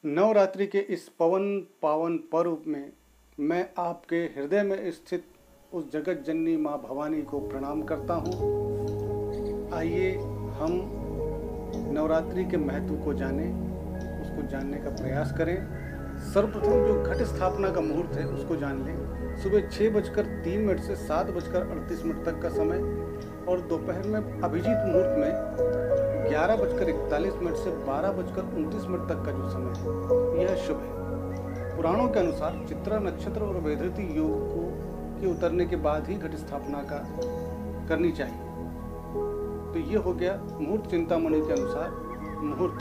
नवरात्रि के इस पवन पावन पर्व में मैं आपके हृदय में स्थित उस जगत जननी माँ भवानी को प्रणाम करता हूँ। आइए हम नवरात्रि के महत्व को जानें, उसको जानने का प्रयास करें। सर्वप्रथम जो घट स्थापना का मुहूर्त है उसको जान लें। सुबह 6:03 से 7:38 तक का समय और दोपहर में अभिजीत मुहूर्त में 11:41 से 12:29 तक का जो समय है यह शुभ है। पुराणों के अनुसार चित्रा नक्षत्र और वैधृति योग के उतरने के बाद ही घट स्थापना का करनी चाहिए। तो ये हो गया मुहूर्त चिंतामणि के अनुसार मुहूर्त,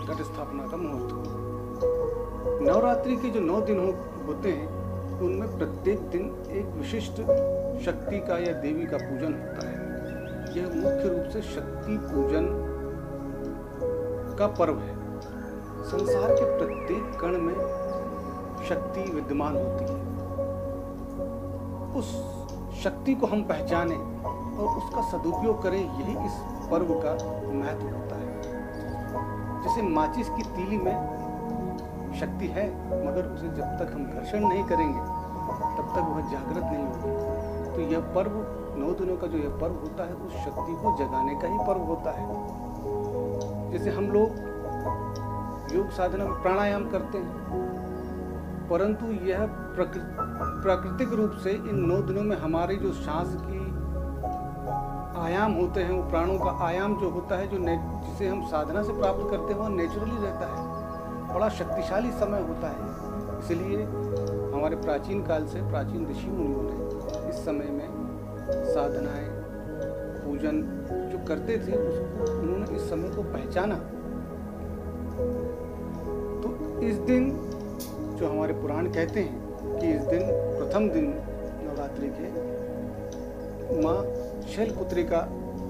घट स्थापना का मुहूर्त। नवरात्रि के जो 9 दिन होते हैं उनमें प्रत्येक दिन एक विशिष्ट शक्ति का या देवी का पूजन होता है। यह मुख्य रूप से शक्ति पूजन का पर्व है। संसार के प्रत्येक कण में शक्ति विद्यमान होती है। उस शक्ति को हम पहचानें और उसका सदुपयोग करें, यही इस पर्व का महत्व होता है। जैसे माचिस की तीली में शक्ति है, मगर उसे जब तक हम घर्षण नहीं करेंगे तब तक वह जागृत नहीं होगी। तो यह पर्व 9 दिनों का जो यह पर्व होता है उस शक्ति को जगाने का ही पर्व होता है। जैसे हम लोग योग साधना में प्राणायाम करते हैं, परंतु यह प्राकृतिक रूप से इन 9 दिनों में हमारी जो सांस की आयाम होते हैं, वो प्राणों का आयाम जो होता है, जो जिसे हम साधना से प्राप्त करते हैं, वह नेचुरली रहता है। बड़ा शक्तिशाली समय होता है। इसलिए हमारे प्राचीन काल से प्राचीन ऋषि मुनियों ने इस समय में साधनाएं, पूजन जो करते थे उसको उन्होंने इस समय को पहचाना। तो इस दिन जो हमारे पुराण कहते हैं कि इस दिन प्रथम दिन नवरात्रि के माँ शैलपुत्री का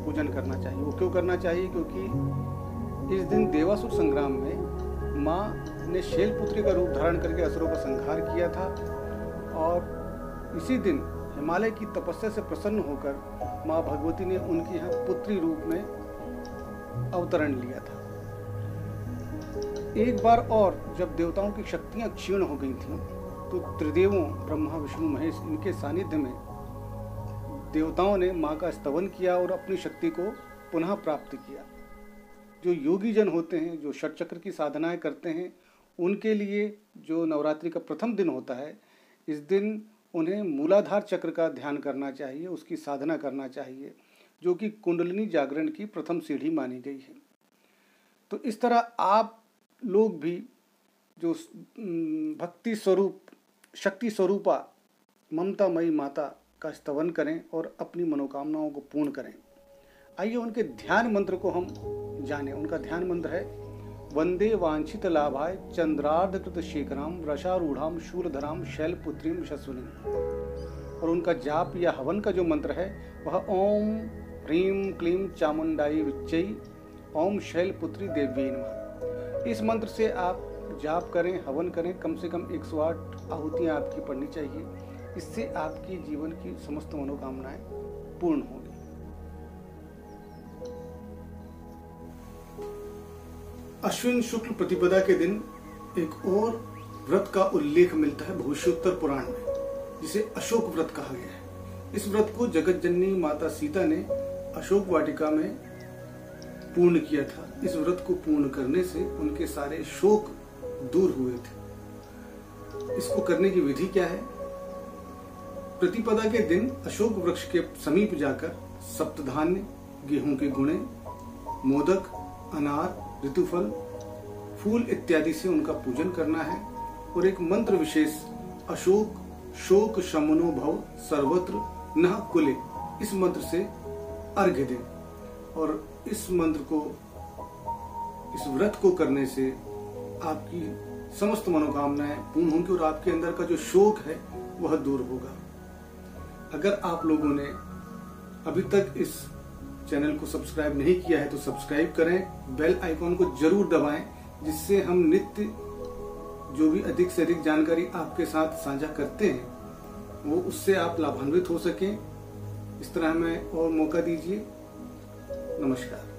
पूजन करना चाहिए। वो क्यों करना चाहिए? क्योंकि इस दिन देवासुर संग्राम में माँ ने शैलपुत्री का रूप धारण करके असुरों का संहार किया था और इसी दिन हिमालय की तपस्या से प्रसन्न होकर माँ भगवती ने उनके यहाँ पुत्री रूप में अवतरण लिया था। एक बार और जब देवताओं की शक्तियां क्षीण हो गई थीं, तो त्रिदेवों ब्रह्मा विष्णु महेश इनके सानिध्य में देवताओं ने माँ का स्तवन किया और अपनी शक्ति को पुनः प्राप्त किया। जो योगी जन होते हैं, जो षटचक्र की साधनाएं करते हैं, उनके लिए जो नवरात्रि का प्रथम दिन होता है, इस दिन उन्हें मूलाधार चक्र का ध्यान करना चाहिए, उसकी साधना करना चाहिए, जो कि कुंडलिनी जागरण की प्रथम सीढ़ी मानी गई है। तो इस तरह आप लोग भी जो भक्ति स्वरूप, शक्ति स्वरूपा ममतामयी माता का स्तवन करें और अपनी मनोकामनाओं को पूर्ण करें। आइए उनके ध्यान मंत्र को हम जानें। उनका ध्यान मंत्र है वंदे वांछित लाभाय चंद्रार्धकृत शेखराम रसारूढ़ाम शूलधराम शैलपुत्रीम यशस्विनी। और उनका जाप या हवन का जो मंत्र है वह ओम ह्रीं क्लीं चामुंडाई विच्चई ओम शैलपुत्री देव्यै नमः। इस मंत्र से आप जाप करें, हवन करें। कम से कम 108 आहुतियाँ आपकी पढ़नी चाहिए। इससे आपकी जीवन की समस्त मनोकामनाएं पूर्ण होंगी। अश्विन शुक्ल प्रतिपदा के दिन एक और व्रत का उल्लेख मिलता है भविष्योत्तर पुराण में, जिसे अशोक व्रत कहा गया है। इस व्रत को जगत जननी माता सीता ने अशोक वाटिका में पूर्ण किया था। इस व्रत को पूर्ण करने से उनके सारे शोक दूर हुए थे। इसको करने की विधि क्या है? प्रतिपदा के दिन अशोक वृक्ष के समीप जाकर सप्तधान्य, गेहूं के गुणे, मोदक, अनार, ऋतुफल, फूल इत्यादि से उनका पूजन करना है और एक मंत्र विशेष अशोक शोक शमनो भव सर्वत्र नः कुले, इस मंत्र से अर्घ्य दें। और इस मंत्र को, इस व्रत को करने से आपकी समस्त मनोकामनाएं पूर्ण होंगी और आपके अंदर का जो शोक है वह दूर होगा। अगर आप लोगों ने अभी तक इस चैनल को सब्सक्राइब नहीं किया है तो सब्सक्राइब करें, बेल आइकॉन को जरूर दबाएं, जिससे हम नित्य जो भी अधिक से अधिक जानकारी आपके साथ साझा करते हैं वो उससे आप लाभान्वित हो सकें। इस तरह हमें और मौका दीजिए। नमस्कार।